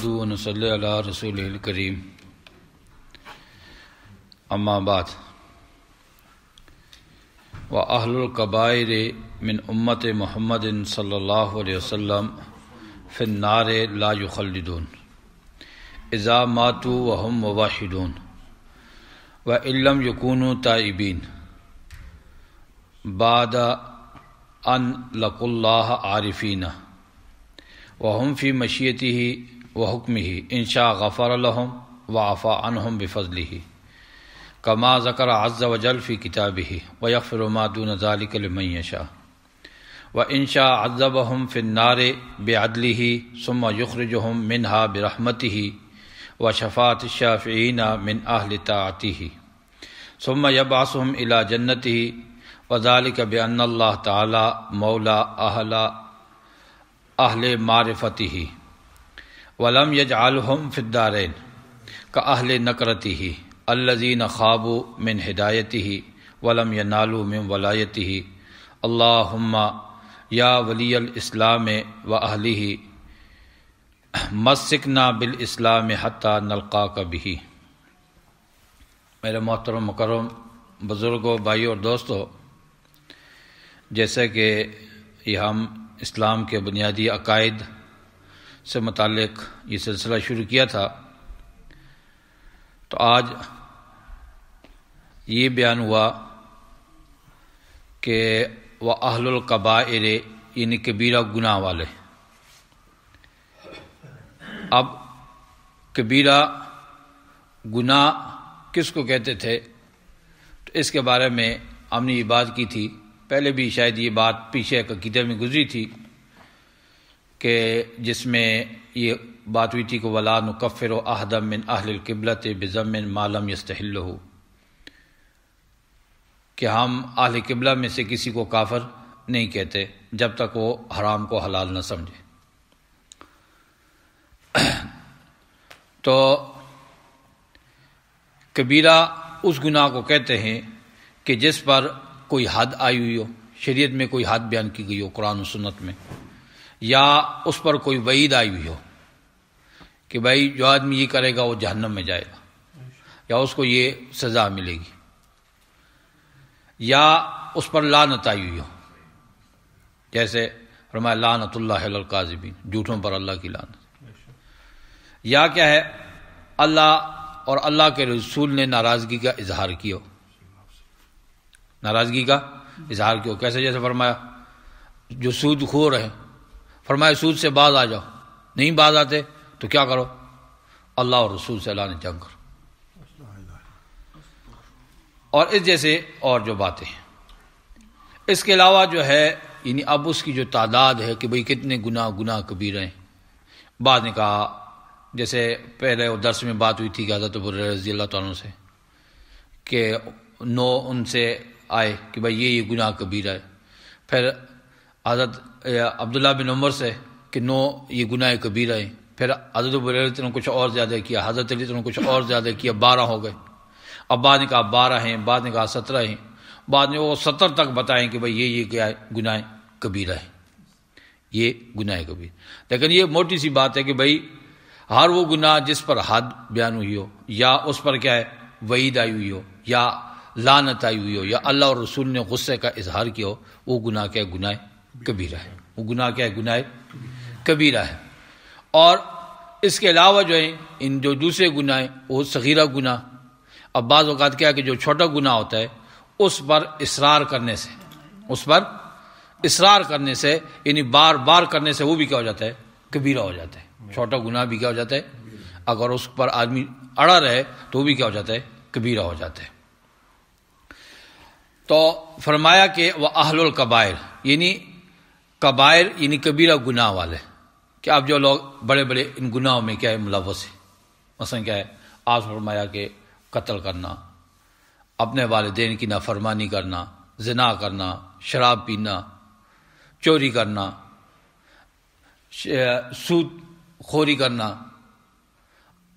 نحمده ونصلي على رسوله الكريم اما بعد وأهل الكبائر من امت محمد صلی اللہ علیہ وسلم فی النار لا یخلدون اذا ماتوا وهم موحدون وإن لم يكونوا تائبين بعد ان لقوا الله عارفين وهم في مشيئته وحكمه إن شاء غفر لهم وعفى عنهم بفضله كما ذكر عز وجل في كتابه ويغفر ما دون ذلك لمن يشاء وإن شاء عذبهم في النار بعدله ثم يخرجهم منها برحمته وشفاعة الشافعين من أهل طاعته ثم يبعثهم إلى جنته وذلك بأن الله تعالى مولى أهل معرفته ولم يجعلهم في الدارين كأهل نكرته الذين خابوا من هدايته ولم ينالوا من ولايته اللهم يا ولي الإسلام وأهله مسكنا بالإسلام حتى نلقاك به۔ میرے محترم مکرم بزرگوں، بھائیوں اور دوستوں، جیسے کہ یہ ہم اسلام کے بنیادی عقائد سے متعلق یہ سلسلہ شروع کیا تھا، تو آج یہ بیان ہوا کہ وَأَهْلُ الْكَبَائِرِ یعنی کبیرہ گناہ والے۔ اب کبیرہ گناہ کس کو کہتے تھے، تو اس کے بارے میں ہم نے یہ بات کی تھی، پہلے بھی شاید یہ بات پیچھے ایک عقیدے میں گزری تھی کہ جس میں یہ بات ہوئی تھی کہ وَلَا نُكَفِّرُ أَحَدًا مِّنْ أَهْلِ الْقِبْلَةِ بِذَنبٍ مَا لَمْ يَسْتَحِلُّهُ، کہ ہم اہل قبلہ میں سے کسی کو کافر نہیں کہتے جب تک وہ حرام کو حلال نہ سمجھے۔ تو کبیرہ اس گناہ کو کہتے ہیں کہ جس پر کوئی حد آئی ہوئی ہو، شریعت میں کوئی حد بیان کی گئی ہو قرآن و سنت میں، یا اس پر کوئی وعید آئی ہوئی ہو کہ بھائی جو آدمی یہ کرے گا وہ جہنم میں جائے گا، یا اس کو یہ سزا ملے گی، یا اس پر لعنت آئی ہوئی ہو، جیسے فرمایا لعنت اللہ علی الکاذبین، جھوٹوں پر اللہ کی لعنت، یا کیا ہے اللہ اور اللہ کے رسول نے ناراضگی کا اظہار کیا، ناراضگی کا اظہار کیا، کیسے جیسے فرمایا جو سود خور ہیں، فرمایا سود سے باز آ جاؤ، نہیں باز آتے تو کیا کرو، اللہ اور رسول سے اعلان جنگ کرو، اور اس جیسے اور جو باتیں ہیں۔ اس کے علاوہ جو ہے یعنی اب اس کی جو تعداد ہے کہ بھئی کتنے گناہ کبیرہ ہیں، بعد نے کہا جیسے پہلے درس میں بات ہوئی تھی کہ حضرت ابو ہریرہ رضی اللہ تعالیٰ عنہ سے کہ 9 ان سے آئے کہ بھئی یہ گناہ کبیرہ ہے، پھر حضرت عبداللہ بن عمر سے کہ 9 یہ گناہ کبیرہ ہیں، پھر حضرت ابو ہریرہ نے کچھ اور زیادہ کیا، حضرت علی نے کچھ اور زیادہ کیا، 12 ہو گئے، اب بعد نے کہا 12 ہیں، بعد نے کہا 17 ہیں، بعد میں وہ 70 تک بتائیں کہ بھئی یہ کیا ہے، گناہ کبیرہ ہے، یہ گناہ کبیرہ۔ لیکن یہ موٹی سی بات ہے کہ بھئی ہر وہ گناہ جس پر حد بیان ہوئی ہو، یا اس پر کیا ہے وعید آئی ہوئی ہو، یا لعنت آئی ہوئی ہو، یا اللہ اور رسول نے غصے کا اظہار کیا ہو، وہ گناہ کیا ہے، گناہ کبیرہ ہے، وہ گناہ کیا ہے، گناہ کبیرہ ہے۔ اور اس کے علاوہ جو ہے ان جو دوسرے گناہ ہیں وہ صغیرہ گناہ، اب بعض اوقات کیا ہے کہ جو چھوٹا گناہ ہوتا ہے اس پر اصرار کرنے سے یعنی بار بار کرنے سے وہ بھی کیا ہو جاتا ہے، کبیرہ ہو جاتا ہے، چھوٹا گناہ بھی کیا ہو جاتا ہے، اگر اس پر آدمی اڑا رہے تو وہ بھی کیا ہو جاتا ہے، کبیرہ ہو جاتا ہے۔ تو فرمایا کہ وہ اہل الکبائر یعنی کبائر یعنی کبیرہ گناہ والے، کہ اب جو لوگ بڑے بڑے ان گناہوں میں کیا ہے ملوث ہیں، مثلا کیا ہے آپ فرمایا کہ قتل کرنا، اپنے والدین کی نافرمانی کرنا، زنا کرنا، شراب پینا، چوری کرنا، سود خوری کرنا،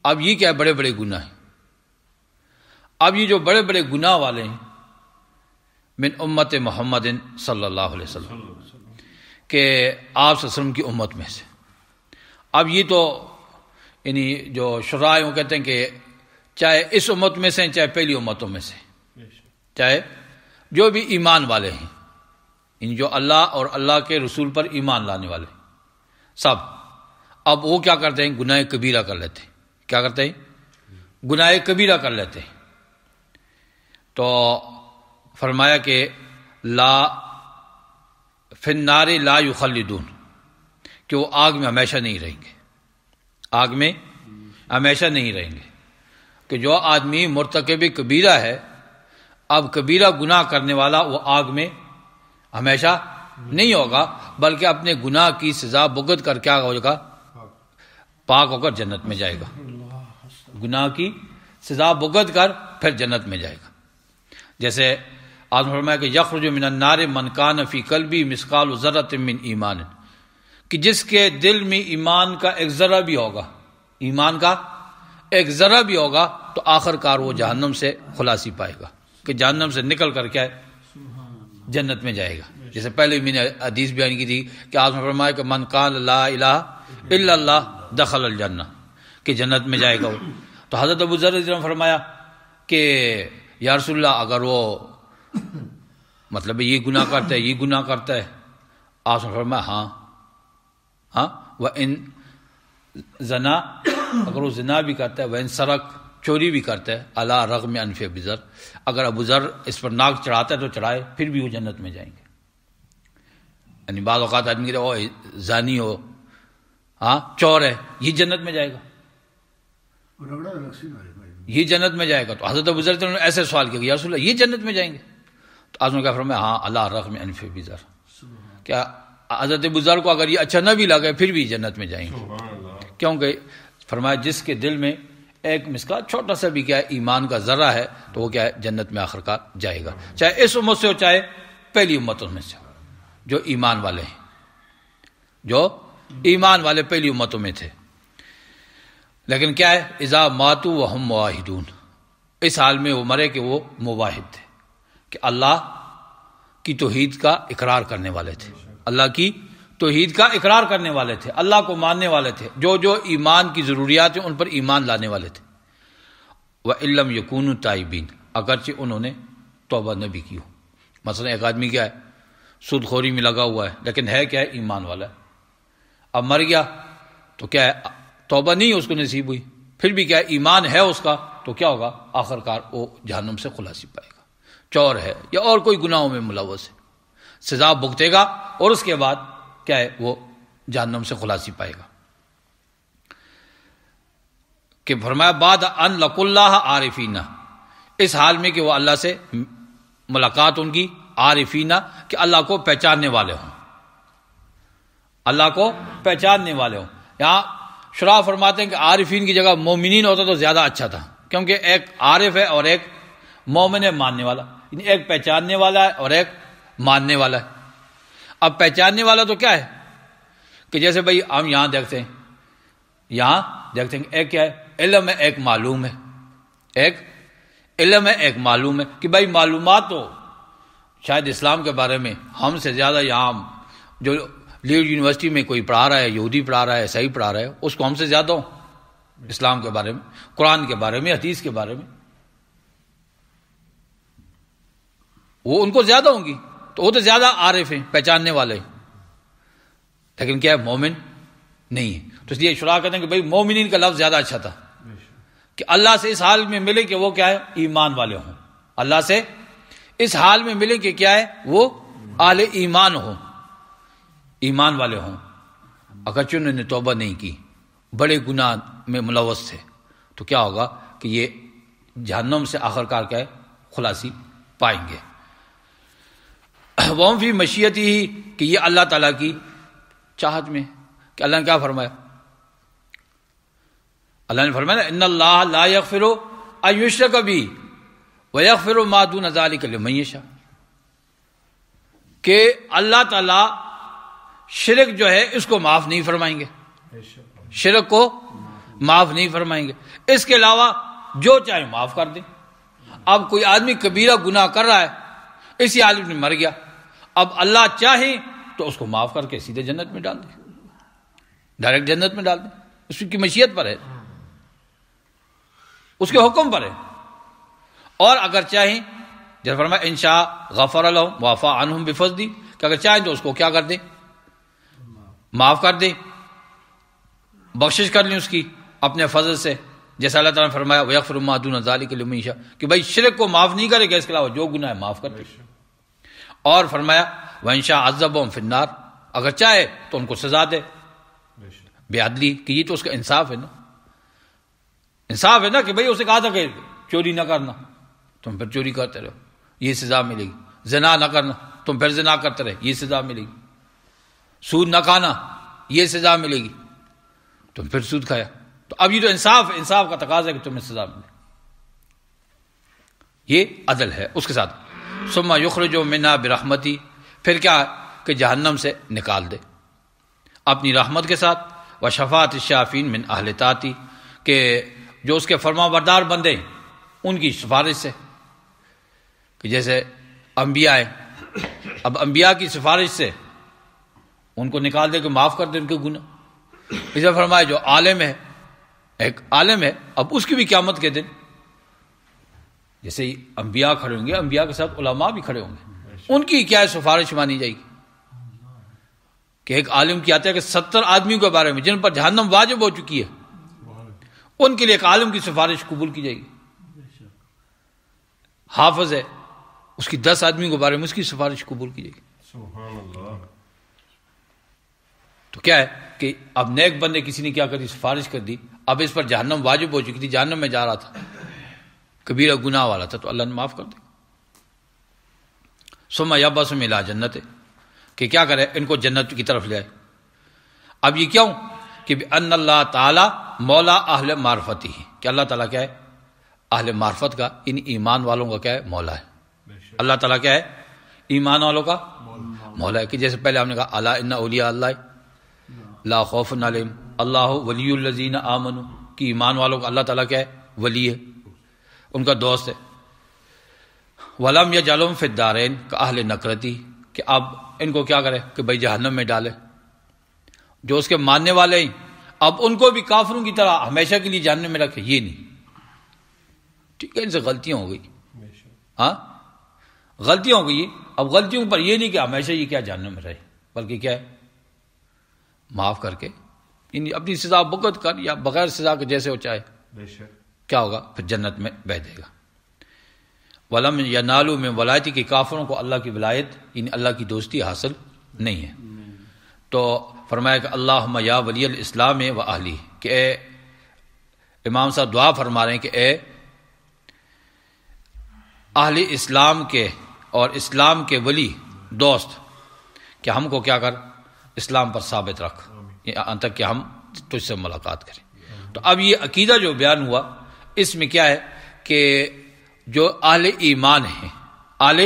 اب یہ کیا ہے بڑے بڑے گناہ ہیں۔ اب یہ جو بڑے بڑے گناہ والے ہیں من امت محمد صلی اللہ علیہ وسلم، کہ آپ صلی اللہ علیہ وسلم کی امت میں سے، اب یہ تو یعنی جو شرائع وہ کہتے ہیں کہ چاہے اس امت میں سے چاہے پہلی امتوں میں سے، چاہے جو بھی ایمان والے ہیں، ان جو اللہ اور اللہ کے رسول پر ایمان لانے والے سب، اب وہ کیا کرتے ہیں؟ گناہ کبیرہ کر لیتے ہیں۔ کیا کرتے ہیں؟ گناہ کبیرہ کر لیتے ہیں۔ تو فرمایا کہ لا فی النار لا یخلدون، کہ وہ آگ میں ہمیشہ نہیں رہیں گے، آگ میں ہمیشہ نہیں رہیں گے۔ کہ جو آدمی مرتکب کبیرہ ہے، اب کبیرہ گناہ کرنے والا وہ آگ میں ہمیشہ نہیں ہوگا، بلکہ اپنے گناہ کی سزا بھگت کر کیا ہوگا؟ پاک ہو کر جنت میں جائے گا۔ گناہ کی سزا بھگت کر پھر جنت میں جائے گا۔ جیسے آدم فرمایا کہ یخرج من النار من کان فی قلبی مثقال ذرۃ من ایمان، کہ جس کے دل میں ایمان کا ایک ذرہ بھی ہوگا، ایمان کا ایک ذرہ بھی ہوگا، تو آخر کار وہ جہنم سے خلاصی پائے گا، کہ جہنم سے نکل کر کیا ہے؟ جنت میں جائے گا۔ جیسے پہلے میں نے حدیث بیان کی تھی کہ آدم فرمایا کہ من قال لا الہ الا اللہ دخل الجنہ، کہ جنت میں جائے گا وہ۔ تو حضرت ابو ذر رضی اللہ عنہ فرمایا کہ یا رسول اللہ اگر وہ مطلب یہ گناہ کرتا ہے، یہ گناہ کرتا ہے، آپ نے فرمایا ہاں وَإِن زنا، اگر وہ زنا بھی کرتا ہے، وَإِن سرق، چوری بھی کرتا ہے، علی رغم انف ابی ذر، اگر ابو ذر اس پر ناک چڑھاتا ہے تو چڑھائے، پھر بھی وہ جنت میں جائیں گے۔ یعنی بعض اوقات آدمی کہتے ہیں وہ زانی ہو، چور ہے، یہ جنت میں جائے گا، یہ جنت میں جائے گا۔ تو حضرت ابو ذر نے ایسے سوال کیا کہ یا رسول اللہ یہ جنت میں جائیں گے؟ تو آدمی کہا فرمایا ہاں علی رغم انف ابی ذر، کیا حضرت ابو ذر کو اگر یہ اچھا نہ بھی لگے پھر بھی جنت میں جائیں گے، کیونکہ فرمایا جس کے دل میں ایک مسکال چھوٹا سا بھی کیا ہے ایمان کا ذرہ ہے، تو وہ کیا ہے جنت میں آخر کار جائے گا، چاہے اس امت سے ہو چاہے پہلی امتوں میں سے، جو ایمان والے ہیں، جو ایمان والے پہلی امتوں میں تھے۔ لیکن کیا ہے؟ اذا ماتوا وهم موحدون، اس حال میں وہ مرے کہ وہ موحد تھے، کہ اللہ کی توحید کا اقرار کرنے والے تھے، اللہ کی توحید کا اقرار کرنے والے تھے، اللہ کو ماننے والے تھے، جو ایمان کی ضروریات ہیں ان پر ایمان لانے والے تھے۔ وَإِن لَّمْ يَكُونُوا تَائِبِينَ، اگرچہ انہوں نے توبہ نہ بھی کی ہو۔ مثلا ایک آدمی کیا ہے؟ سود خوری میں لگا ہوا ہے، لیکن ہے کیا ہے؟ ایمان والا ہے، اب مر گیا تو کیا ہے؟ توبہ نہیں اس کو نصیب ہوئی، پھر بھی کیا ہے؟ ایمان ہے اس کا، تو کیا ہوگا؟ آخر کار وہ جہنم سے خلاصی پائے گا۔ چور ہے یا اور کوئی گناہوں میں ملوث ہے، سزا بھگتے گا، اور اس کے بعد کیا ہے؟ وہ جہنم سے خلاصی پائے گا۔ کہ فرمایا بعد ان لقوا اللہ عارفین، اس حال میں کہ وہ اللہ سے ملاقات ان کی عارفین، کہ اللہ کو پہچاننے والے ہوں، اللہ کو پہچاننے والے ہوں۔ یہاں شراح فرماتے ہیں کہ عارفین کی جگہ مومنین ہوتا تو زیادہ اچھا تھا، کیونکہ ایک عارف ہے اور ایک مومن ہے ماننے والا، یعنی ایک پہچاننے والا ہے اور ایک ماننے والا ہے۔ اب پہچاننے والا تو کیا ہے کہ جیسے بھائی ہم یہاں دیکھتے ہیں ایک کیا ہے؟ علم ہے، ایک معلوم ہے، ایک علم ہے، ایک معلوم ہے، کہ بھائی معلومات تو شاید اسلام کے بارے میں ہم سے زیادہ یہاں جو لیڈ یونیورسٹی میں کوئی پڑھا رہا ہے، یہودی پڑھا رہا ہے، عیسائی پڑھا رہا ہے، اس کو ہم سے زیادہ ہوں اسلام کے بارے میں، قرآن کے بارے میں، حدیث کے بارے میں، وہ ان کو زیادہ ہوں گی، تو وہ تو زیادہ عارف ہیں، پہچاننے والے، لیکن کیا ہے؟ مومن نہیں ہے۔ تو اس لیے شراح کہتے ہیں کہ بھائی مومنین کا لفظ زیادہ اچھا تھا، کہ اللہ سے اس حال میں ملے کہ وہ کیا ہے؟ ایمان والے ہوں، اللہ سے اس حال میں ملے کہ کیا ہے؟ وہ اہل ایمان ہوں، ایمان والے ہوں۔ اگرچہ انہوں نے توبہ نہیں کی، بڑے گناہ میں ملوث تھے، تو کیا ہوگا کہ یہ جہنم سے آخر کار کیا ہے؟ خلاصی پائیں گے۔ وہ فی مشیتی ہی، کہ یہ اللہ تعالیٰ کی چاہت میں، کہ اللہ نے کیا فرمایا؟ اللہ نے فرمایا ان اللہ لا یغفر ان یشرک بہ ویغفر ما دون ذلک لمن یشاء، کہ اللہ تعالیٰ شرک جو ہے اس کو معاف نہیں فرمائیں گے، شرک کو معاف نہیں فرمائیں گے، اس کے علاوہ جو چاہے معاف کر دیں۔ اب کوئی آدمی کبیرہ گناہ کر رہا ہے، اسی عالم میں مر گیا، اب اللہ چاہے تو اس کو معاف کر کے سیدھے جنت میں ڈال دیں، ڈائریکٹ جنت میں ڈال دیں، اس کی مشیت پر ہے۔ اس کے حکم پر ہے. اور اگر چاہیں جیسے فرمایا انشاء غفر لہم وعفا عنہم بفضلہ کہ اگر چاہیں تو اس کو کیا کر دیں، معاف کر دیں، بخشش کر لیں اس کی اپنے فضل سے. جیسا اللہ تعالیٰ نے فرمایا وَيَغْفِرُ مَا دُونَ ذَلِكَ لِمَن يَشَاءُ کہ بھائی شرک کو معاف نہیں کرے گا، اس کے علاوہ جو گناہ ہے معاف کر دے. اور فرمایا وَإِن شَاءَ عَذَّبَهُمْ فِي النَّارِ اگر چاہے تو ان کو سزا دے بے عدلی، کہ یہ تو اس کا انصاف ہے نا، انصاف ہے نا کہ بھئی اسے کہا تھا کہ چوری نہ کرنا، تم پھر چوری کرتے رہو، یہ سزا ملے گی. زنا نہ کرنا، تم پھر زنا کرتے رہے، یہ سزا ملے گی. سود نہ کھانا، یہ سزا ملے گی، تم پھر سود کھایا. تو اب یہ تو انصاف کا تقاضا ہے کہ تمہیں سزا ملے، یہ عدل ہے. اس کے ساتھ ثم یخرج منا برحمتی پھر کیا کہ جہنم سے نکال دے اپنی رحمت کے ساتھ. وشفاعت الشافین من اہل طاعتی کہ جو اس کے فرما بردار بندے ہیں ان کی سفارش سے، کہ جیسے انبیاء ہیں، اب انبیاء کی سفارش سے ان کو نکال دے کہ معاف کر دے ان کے گناہ. اسے فرمایا جو عالم ہے، ایک عالم ہے، اب اس کی بھی قیامت کے دن جیسے ہی انبیاء کھڑے ہوں گے، انبیاء کے ساتھ علماء بھی کھڑے ہوں گے، ان کی کیا سفارش مانی جائے گی. کہ ایک عالم کی آتا ہے کہ 70 آدمیوں کے بارے میں جن پر جہنم واجب ہو چکی ہے، ان کے لیے ایک عالم کی سفارش قبول کی جائے گی. حافظ ہے، اس کی 10 آدمیوں کے بارے میں اس کی سفارش قبول کی جائے گی. سبحان اللہ. تو کیا ہے کہ اب نیک بندے کسی نے کیا کری، سفارش کر دی، اب اس پر جہنم واجب ہو چکی تھی، جہنم میں جا رہا تھا، کبیرہ گناہ والا تھا، تو اللہ نے معاف کر دیا. ثم یبعثہم الی جنت کہ کیا کرے ان کو جنت کی طرف لے آئے. اب یہ کیوں کہ ان اللہ تعالی مولا اہل معرفتی ہے، کہ اللہ تعالیٰ کیا ہے اہل معرفت کا، ان ایمان والوں کا کیا ہے مولا ہے. اللہ تعالیٰ کیا ہے ایمان والوں کا مولا ہے. کہ جیسے پہلے ہم نے کہا الا ان اولیاء اللہ لا خوف علیہم اللہ ولی الذین آمنوا کہ ایمان والوں کا اللہ تعالیٰ کیا ہے ولی ہے، ان کا دوست ہے. ولم یجعلہم فی الدارین کاہل نکرتی کہ اب ان کو کیا کرے کہ بھائی جہنم میں ڈالے. جو اس کے ماننے والے ہیں اب ان کو بھی کافروں کی طرح ہمیشہ کے لیے جہنم میں رکھے، یہ نہیں. ٹھیک ہے، ان سے غلطیاں ہو گئی، ہاں غلطیاں ہو گئی. اب غلطیوں پر یہ نہیں کہ ہمیشہ یہ کیا جہنم میں رہے، بلکہ کیا ہے معاف کر کے اپنی سزا بغت کر یا بغیر سزا کے جیسے ہو چاہے کیا ہوگا پھر جنت میں بہ دے گا. ولم ینالوا من ولایتی کہ کافروں کو اللہ کی ولایت یعنی اللہ کی دوستی حاصل نہیں ہے. تو فرمایا کہ اللہم یا ولی الاسلام و اہلی کہ اے امام صاحب دعا فرما رہے ہیں کہ اے اہل اسلام کے اور اسلام کے ولی دوست کہ ہم کو کیا کر اسلام پر ثابت رکھ یہاں تک کہ ہم تجھ سے ملاقات کریں. تو اب یہ عقیدہ جو بیان ہوا اس میں کیا ہے کہ جو اہل ایمان ہیں، اہل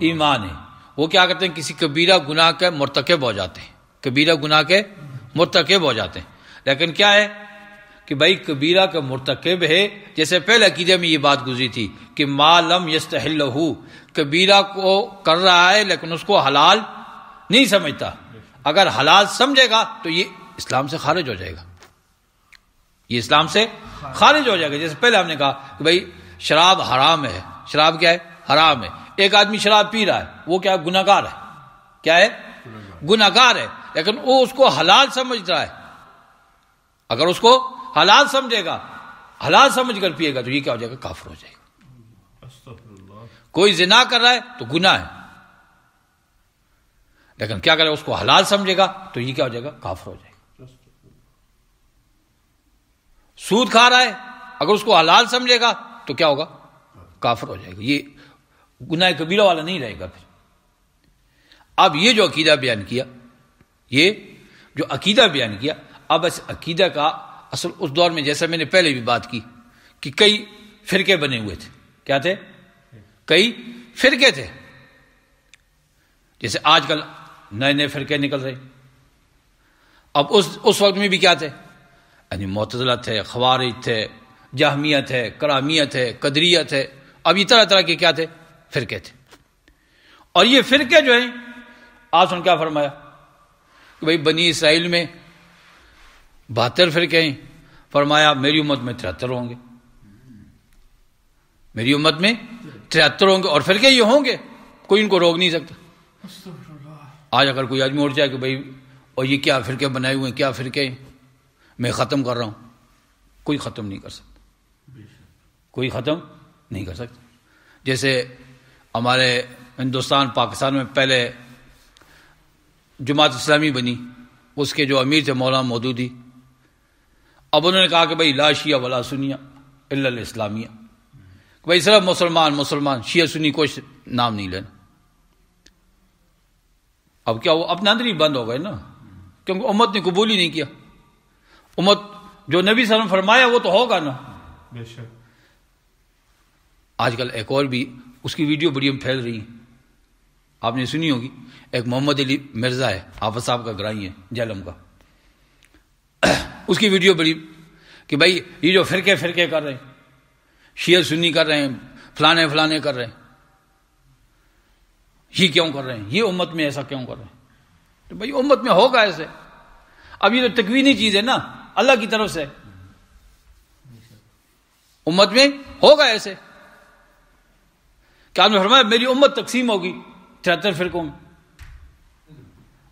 ایمان ہیں، وہ کیا کرتے ہیں کسی کبیرہ گناہ کے مرتکب ہو جاتے ہیں، کبیرہ گناہ کے مرتکب ہو جاتے ہیں. لیکن کیا ہے کہ بھائی کبیرہ کا مرتکب ہے، جیسے پہلے عقیدے میں یہ بات گزری تھی کہ ما لم یستحلہ کبیرہ کو کر رہا ہے لیکن اس کو حلال نہیں سمجھتا. اگر حلال سمجھے گا تو یہ اسلام سے خارج ہو جائے گا، یہ اسلام سے خارج ہو جائے گا. جیسے پہلے ہم نے کہا کہ بھائی شراب حرام ہے، شراب کیا ہے حرام ہے. ایک آدمی شراب پی رہا ہے، وہ کیا گناہ گار ہے، کیا ہے گناہ گار ہے، لیکن وہ اس کو حلال سمجھ رہا ہے. اگر اس کو حلال سمجھے گا، حلال سمجھ کر پیے گا تو یہ کیا ہو جائے گا کافر ہو جائے گا. کوئی زنا کر رہا ہے تو گناہ ہے، لیکن کیا کرے اس کو حلال سمجھے گا تو یہ کیا ہو جائے گا کافر ہو جائے گا. سود کھا رہا ہے، اگر اس کو حلال سمجھے گا تو کیا ہوگا کافر ہو جائے گا، یہ گناہ کبیرہ والا نہیں رہے گا. پھر اب یہ جو عقیدہ بیان کیا، یہ جو عقیدہ بیان کیا، اب اس عقیدہ کا اصل اس دور میں جیسا میں نے پہلے بھی بات کی کہ کئی فرقے بنے ہوئے تھے. کیا تھے؟ کئی فرقے تھے. جیسے آج کل نئے نئے فرقے نکل رہے. اب اس وقت میں بھی کیا تھے؟ یعنی معتزلہ تھے، خوارج تھے، جہمیہ تھے، کرامیہ تھے، قدریہ تھے. اب یہ طرح طرح کے کیا تھے فرقے تھے. اور یہ فرقے جو ہیں آپ نے کیا فرمایا کہ بھائی بنی اسرائیل میں 72 فرقے ہیں، فرمایا میری امت میں 73 ہوں گے. میری امت میں 73 ہوں گے اور فرقے یہ ہوں گے، کوئی ان کو روک نہیں سکتا۔ آج اگر کوئی آدمی اٹھ جائے کہ بھائی اور یہ کیا فرقے بنائے ہوئے ہیں، کیا فرقے میں ختم کر رہا ہوں، کوئی ختم نہیں کر سکتا، کوئی ختم نہیں کر سکتا۔ جیسے ہمارے ہندوستان پاکستان میں پہلے جماعت اسلامی بنی، اس کے جو امیر تھے مولانا مودودی، اب انہوں نے کہا کہ بھائی لا شیعہ ولا سنیہ الا الاسلامیہ، بھائی صرف مسلمان شیعہ سنی کوئی نام نہیں لینا۔ اب کیا وہ اپنے اندر ہی بند ہو گئے نا، کیونکہ امت نے قبول ہی نہیں کیا۔ امت جو نبی صلی اللہ علیہ وسلم فرمایا وہ تو ہوگا نا۔ بے شک آج کل ایک اور بھی اس کی ویڈیو بڑی پھیل رہی ہے، آپ نے سنی ہوگی، ایک محمد علی مرزا ہے، حافظ صاحب کا گرائی ہے جہلم کا، اس کی ویڈیو بڑی کہ بھائی یہ جو فرقے کر رہے ہیں، شیعہ سنی کر رہے ہیں، فلانے کر رہے ہیں، یہ کیوں کر رہے ہیں، یہ امت میں ایسا کیوں کر رہے ہیں؟ تو بھائی امت میں ہوگا ایسے، اب یہ تو تکوینی چیز ہے نا، اللہ کی طرف سے، امت میں ہوگا ایسے کہ آپ نے فرمایا میری امت تقسیم ہوگی 73 فرقوں میں،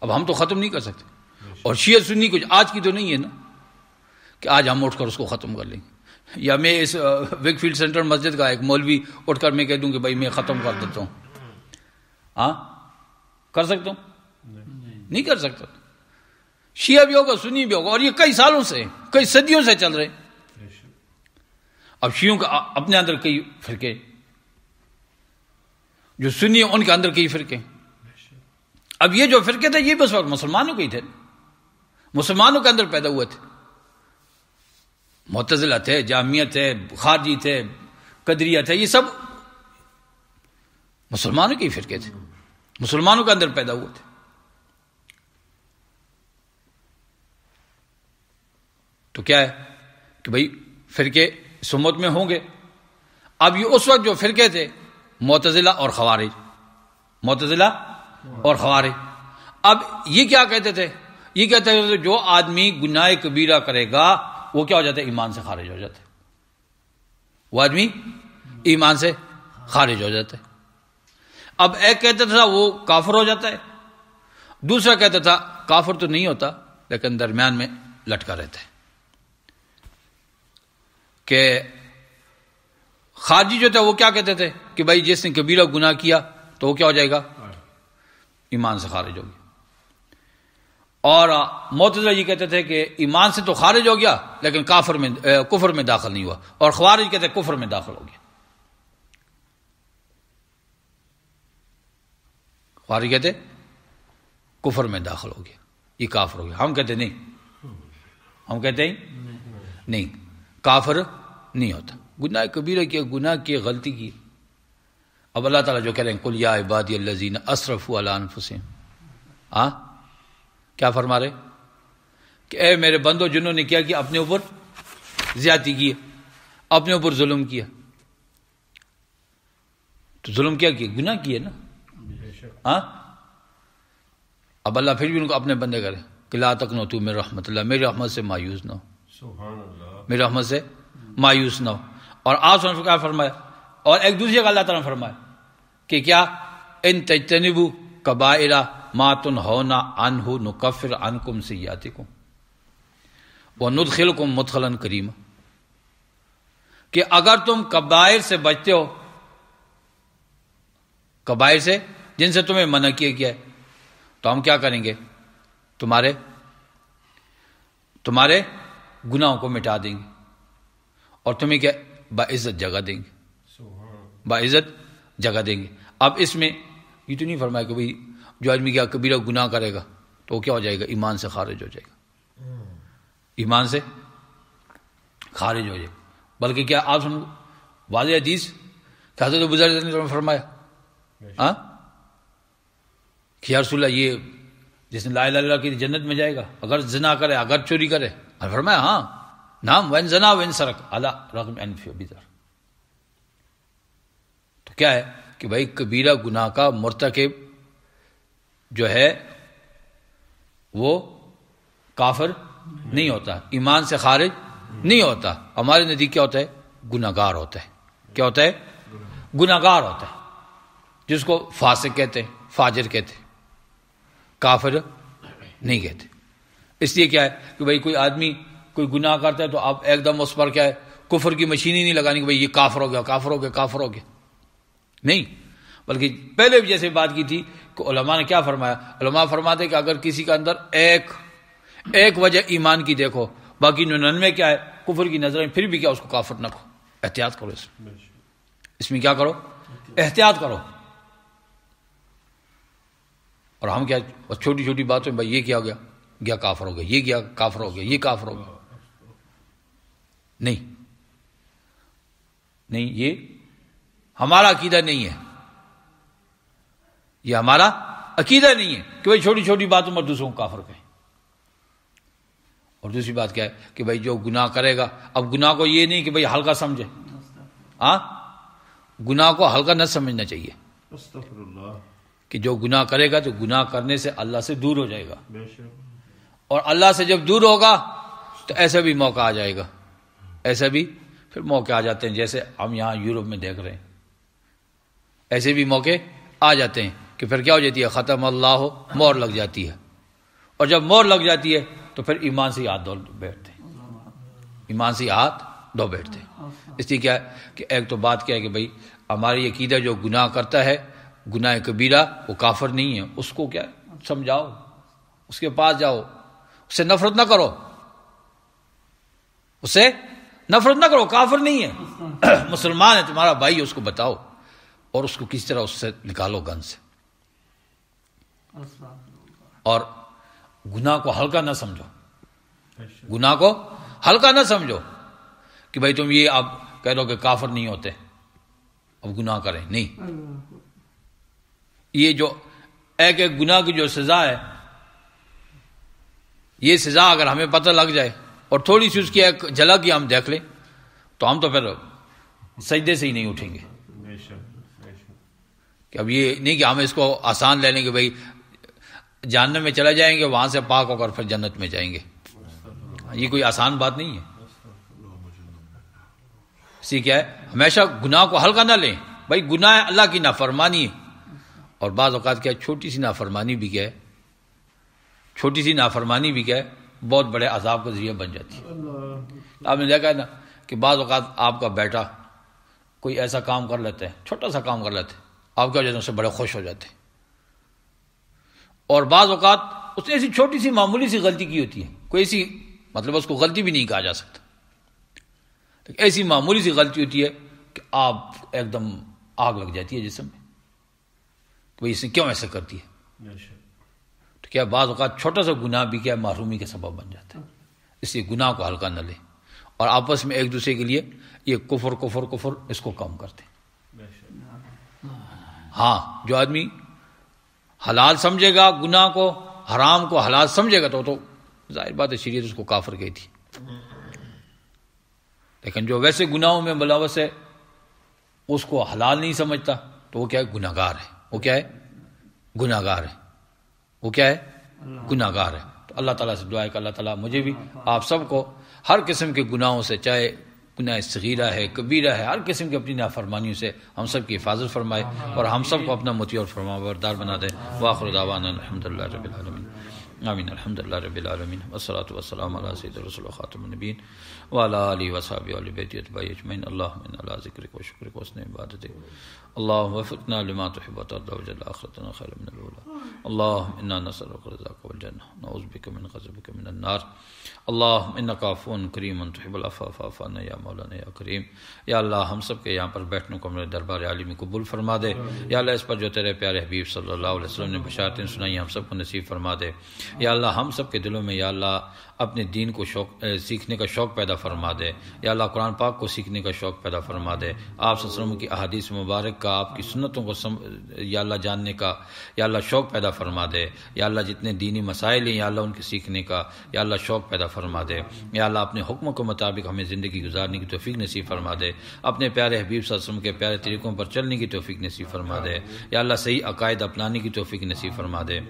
اب ہم تو ختم نہیں کر سکتے۔ اور شیعہ سنی کچھ آج کی تو نہیں ہے نا کہ آج ہم اٹھ کر اس کو ختم کر لیں گے، یا میں اس ویک فیلڈ سینٹر مسجد کا ایک مولوی اٹھ کر میں کہہ دوں کہ بھائی میں ختم کر دیتا ہوں، ہاں کر سکتا ہوں؟ نہیں کر سکتا۔ شیعہ بھی ہوگا، سنی بھی ہوگا، اور یہ کئی سالوں سے، کئی صدیوں سے چل رہے۔ اب شیعوں کا اپنے اندر کئی فرقے، جو سنی ہیں ان کے اندر کئی فرقے۔ اب یہ جو فرقے تھے یہ بس وقت مسلمانوں کے ہی تھے، مسلمانوں کے اندر پیدا ہوئے تھے، معتزلہ تھے، جہمیہ تھے، خارجی تھے، قدریہ تھے، یہ سب مسلمانوں کے ہی فرقے تھے، مسلمانوں کے اندر پیدا ہوئے تھے۔ تو کیا ہے کہ بھائی فرقے اس امت میں ہوں گے۔ اب یہ اس وقت جو فرقے تھے معتزلہ اور خوارج، معتزلہ اور خوارج، اب یہ کیا کہتے تھے؟ یہ کہتے تھے جو آدمی گناہ کبیرہ کرے گا وہ کیا ہو جاتا ہے؟ ایمان سے خارج ہو جاتا ہے، وہ آدمی ایمان سے خارج ہو جاتا ہے۔ اب ایک کہتا تھا وہ کافر ہو جاتا ہے، دوسرا کہتا تھا کافر تو نہیں ہوتا لیکن درمیان میں لٹکا رہتا ہے، کہ خارجی جو تھا وہ کیا کہتے تھے کہ بھائی جس نے کبیرہ گناہ کیا تو وہ کیا ہو جائے گا؟ ایمان سے خارج ہو گیا۔ اور معتزلہ یہ کہتے تھے کہ ایمان سے تو خارج ہو گیا لیکن کفر میں داخل نہیں ہوا، اور خوارج کہتے ہیں کفر میں داخل ہو گیا۔ خوارج کہتے کفر میں داخل ہو گیا، یہ کافر ہو گیا۔ ہم کہتے نہیں، ہم کہتے ہیں نہیں، کافر نہیں ہوتا، گناہ کبیرہ کیا، گناہ کی غلطی کی۔ اب اللہ تعالیٰ جو کہہ رہے ہیں قل یا عبادی الذین اسرفوا علی انفسہم، کیا فرما رہے کہ اے میرے بندو جنہوں نے کیا کیا؟ اپنے اوپر زیادتی کی، اپنے اوپر ظلم کیا۔ تو ظلم کیا کیا؟ گناہ کیے نا۔ اب اللہ پھر بھی ان کو اپنے بندے کرے کہ لا تقنطوا من رحمت اللہ، میری رحمت سے مایوس نہ ہو، سبحان اللہ، میری رحمت سے مایوس نہ ہو۔ اور آپ سن کیا فرمایا؟ اور ایک دوسرے کا اللہ تعالیٰ نے فرمایا کہ کیا ان تجتنبوا کبائر ما تنہون عنہ نکفر عنکم سیئاتکم وندخلکم مدخلا کریما، کہ اگر تم کبائر سے بچتے ہو، کبائر سے جن سے تمہیں منع کیا گیا ہے، تو ہم کیا کریں گے؟ تمہارے گناہوں کو مٹا دیں گے اور تمہیں کیا باعزت جگہ دیں گے، باعزت جگہ دیں گے۔ اب اس میں یہ تو نہیں فرمایا کہ بھئی جو آدمی کیا کبیرہ گناہ کرے گا تو وہ کیا ہو جائے گا؟ ایمان سے خارج ہو جائے گا، ایمان سے خارج ہو جائے گا۔ بلکہ کیا آپ سن واضح حدیث کہ حضرت ابو ذر نے فرمایا کہ یا رسول اللہ یہ جس نے لا الہ الا اللہ کی جنت میں جائے گا اگر زنا کرے، اگر چوری کرے؟ اور فرمایا ہاں نام وین زنا وین سرق علی رغم انف ابی ذر۔ تو کیا ہے کہ بھائی کبیرہ گناہ کا مرتکب جو ہے وہ کافر نہیں ہوتا، ایمان سے خارج نہیں ہوتا، ہمارے نزدیک کیا ہوتا ہے؟ گناہگار ہوتا ہے۔ کیا ہوتا ہے؟ گناہگار ہوتا ہے، جس کو فاسق کہتے ہیں، فاجر کہتے ہیں، کافر نہیں کہتے۔ اس لیے کیا ہے کہ بھئی کوئی آدمی کوئی گناہ کرتا ہے تو آپ ایک دم اس پر کیا ہے کفر کی مشین ہی نہیں لگانی کہ بھئی یہ کافر ہو گیا، کافر ہو گیا، کافر ہو گیا، نہیں، بلکہ پہلے بھی جیسے بات کی تھی کہ علماء نے کیا فرمایا، علماء فرماتے کہ اگر کسی کے اندر ایک وجہ ایمان کی دیکھو، باقی 99 کیا ہے کفر کی نظریں، پھر بھی کیا اس کو کافر نہ کہو، احتیاط کرو، اس میں کیا کرو، احتیاط کرو۔ اور ہم کیا چھوٹی چھوٹی باتوں میں بھائی یہ کیا گیا، گیا کافر ہو گیا، یہ گیا کافر ہو گیا، یہ کافر ہو گیا، نہیں، یہ ہمارا عقیدہ نہیں ہے، یہ ہمارا عقیدہ نہیں ہے کہ بھائی چھوٹی چھوٹی باتوں پر دوسروں کو کافر کہیں۔ اور دوسری بات کیا ہے کہ بھائی جو گناہ کرے گا، اب گناہ کو یہ نہیں کہ بھائی ہلکا سمجھے، ہاں، گناہ کو ہلکا نہ سمجھنا چاہیے، استغفر اللہ، کہ جو گناہ کرے گا تو گناہ کرنے سے اللہ سے دور ہو جائے گا، اور اللہ سے جب دور ہوگا تو ایسا بھی موقع آ جائے گا، ایسا بھی پھر موقع آ جاتے ہیں، جیسے ہم یہاں یورپ میں دیکھ رہے ہیں، ایسے بھی موقع آ جاتے ہیں کہ پھر کیا ہو جاتی ہے، ختم اللہ ہو، مور لگ جاتی ہے، اور جب مور لگ جاتی ہے تو پھر ایمان سے ہاتھ دھو بیٹھتے ہیں، ایمان سے ہاتھ دھو بیٹھتے ہیں۔ اس لیے کیا ہے کہ ایک تو بات کیا ہے کہ بھائی ہماری عقیدہ جو گناہ کرتا ہے، گناہ کبیرہ، وہ کافر نہیں ہے، اس کو کیا سمجھاؤ، اس کے پاس جاؤ، اس سے نفرت نہ کرو، اس سے نفرت نہ کرو، کافر نہیں ہے، مسلمان ہے، تمہارا بھائی ہے، اس کو بتاؤ، اور اس کو کس طرح اس سے نکالو گن سے، اور گناہ کو ہلکا نہ سمجھو، گناہ کو ہلکا نہ سمجھو کہ بھائی تم یہ اب کہہ دو کہ کافر نہیں ہوتے اب گناہ کریں، نہیں، یہ جو ایک گناہ کی جو سزا ہے، یہ سزا اگر ہمیں پتہ لگ جائے اور تھوڑی سی اس کی ایک جھلک ہی ہم دیکھ لیں تو ہم تو پھر سجدے سے ہی نہیں اٹھیں گے، کہ اب یہ نہیں کہ ہم اس کو آسان لے لیں کہ بھائی جہنم میں چلے جائیں گے، وہاں سے پاک ہو کر پھر جنت میں جائیں گے، یہ کوئی آسان بات نہیں ہے۔ اسی کیا ہے ہمیشہ گناہ کو ہلکا نہ لیں، بھائی گناہ اللہ کی نافرمانی ہے، اور بعض اوقات کیا ہے چھوٹی سی نافرمانی بھی کیا ہے، چھوٹی سی نافرمانی بھی کیا ہے بہت بڑے عذاب کا ذریعہ بن جاتی ہے۔ آپ نے دیکھا ہے نا کہ بعض اوقات آپ کا بیٹا کوئی ایسا کام کر لیتے ہیں، چھوٹا سا کام کر لیتے ہیں، آپ کیا وجہ سے بڑے خوش ہو جاتے ہیں، اور بعض اوقات اس نے ایسی چھوٹی سی معمولی سی غلطی کی ہوتی ہے، کوئی ایسی مطلب اس کو غلطی بھی نہیں کہا جا سکتا، ایسی معمولی سی غلطی ہوتی ہے کہ آپ ایک دم آگ لگ جاتی ہے جسم میں، کہ اس نے کیوں ایسا کرتی ہے، تو کیا بعض اوقات چھوٹا سا گناہ بھی کیا محرومی کے سبب بن جاتا ہے، اس لیے گناہ کو ہلکا نہ لیں، اور آپس میں ایک دوسرے کے لیے یہ کفر اس کو کم کرتے ہیں۔ ہاں، جو آدمی حلال سمجھے گا گناہ کو، حرام کو حلال سمجھے گا تو ظاہر بات ہے شریعت اس کو کافر کہتی، لیکن جو ویسے گناہوں میں ملوث ہے اس کو حلال نہیں سمجھتا تو وہ کیا ہے گناہگار ہے، وہ کیا ہے گناہگار ہے، وہ کیا ہے گناہگار ہے۔ تو اللہ تعالیٰ سے دعا ہے کہ اللہ تعالیٰ مجھے بھی آپ سب کو ہر قسم کے گناہوں سے، چاہے گناہ صغیرہ ہے، کبیرہ ہے، ہر قسم کی اپنی نافرمانیوں سے ہم سب کی حفاظت فرمائے، اور ہم سب کو اپنا مطیع اور فرمانبردار بنا دے۔ وآخر دعوانا الحمدللہ رب العالمین، آمین، الحمدللہ رب العالمین، والصلاۃ والسلام علی سید الرسول خاتم النبیین وعلی آلہ وصحبہ وآل بیتہ اتباعہ اجمعین۔ اللہم انا علی ذکرک و شکرک و حسن عبادتک، اللہم وفقنا لما تحب وترضى وجعل آخرتنا خیر من الاولى، اللہم انا نسألک رضاک والجنہ نعوذ بک من غضبک من النار، اللہم انک عفو کریم تحب العفو فاعف عنا یا مولانا یا کریم۔ یا اللہ ہم سب کے یہاں پر بیٹھنے کو ہمارے دربار عالی میں قبول فرما دے، یا اللہ اس پر جو تیرے پیارے حبیب صلی اللہ علیہ وسلم نے بشارتیں سنائی ہم سب کو نصیب فرما دے۔ یا اللہ ہم سب کے دلوں میں یا اللہ اپنے دین کو سیکھنے کا شوق پیدا فرما دے، یا اللہ قرآن پاک کو سیکھنے کا شوق پیدا فرما دے، آپ صلی اللہ علیہ وسلم کی احادیث مبارک کا، آپ کی سنتوں کو یا اللہ جاننے کا یا اللہ شوق پیدا فرما دے، یا اللہ جتنے دینی مسائل ہیں یا اللہ ان کے سیکھنے کا یا اللہ شوق پیدا فرما دے، یا اللہ اپنے حکموں کے مطابق ہمیں زندگی گزارنے کی توفیق نصیب فرما دے، اپنے پیارے حبیب صلی اللہ علیہ وسلم کے پیارے طریقوں پر چلنے کی توفیق نصیب فرما دے، یا اللہ صحیح عقائد اپنانے کی توفیق نصیب فرما دے،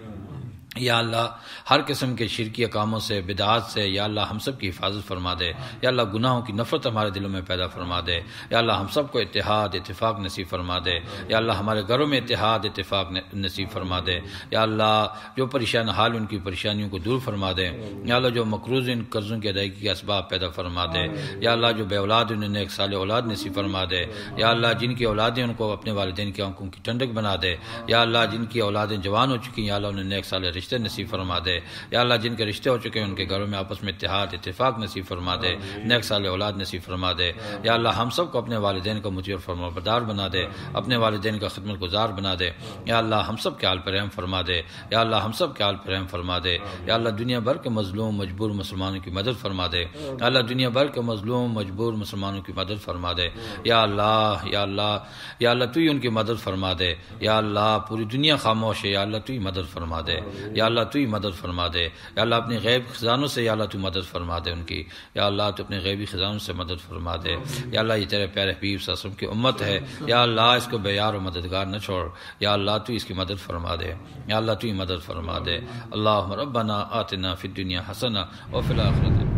یا اللہ ہر قسم کے شرکیہ کاموں سے بدعات سے یا اللہ ہم سب کی حفاظت فرما دے، یا اللہ گناہوں کی نفرت ہمارے دلوں میں پیدا فرما دے، یا اللہ ہم سب کو اتحاد اتفاق نصیب فرما دے، یا اللہ ہمارے گھروں میں اتحاد اتفاق نصیب فرما دے، یا اللہ جو پریشان حال ان کی پریشانیوں کو دور فرما دے، یا اللہ جو مقروض ان قرضوں کی ادائیگی کے اسباب پیدا فرما دے، یا اللہ جو بے اولاد انہیں نیک صالح اولاد نصیب فرما دے، یا اللہ جن کی اولادیں ان کو اپنے والدین کی آنکھوں کی ٹھنڈک بنا دے، یا اللہ جن کی اولادیں جوان ہو چکی ہیں یا اللہ انہیں نیک صالح رشتے نصیب فرما دے، یا اللہ جن کے رشتے ہو چکے ہیں ان کے گھروں میں آپس میں اتحاد اتفاق نصیب فرما دے، نیک صالح اولاد نصیب فرما دے، یا اللہ ہم سب کو اپنے والدین کا مطیع اور فرمانبردار بنا دے، اپنے والدین کا خدمت گزار بنا دے، یا اللہ ہم سب کے حال پر رحم فرما دے، یا اللہ ہم سب کے حال پر رحم فرما دے، یا اللہ دنیا بھر کے مظلوم مجبور مسلمانوں کی مدد فرما دے، یا اللہ دنیا بھر کے مظلوم مجبور مسلمانوں کی مدد فرما دے، یا اللہ یا اللہ یا اللہ تو ہی ان کی مدد فرما دے، یا اللہ پوری دنیا خاموش ہے، یا اللہ تو ہی مدد فرما دے، یا اللہ تو ہی مدد فرما دے، یا اللہ اپنے غیب خزانوں سے یا اللہ تو مدد فرما دے ان کی، یا اللہ تو اپنے غیبی خزانوں سے مدد فرما دے، یا اللہ یہ تیرے پیارے حبیب صلی اللہ علیہ وسلم کی امت ہے، یا اللہ اس کو بے یار و مددگار نہ چھوڑ، یا اللہ تو اس کی مدد فرما دے، یا اللہ تو ہی مدد فرما دے۔ اللہم ربنا آتنا فی الدنیا حسنہ وفی الآخرۃ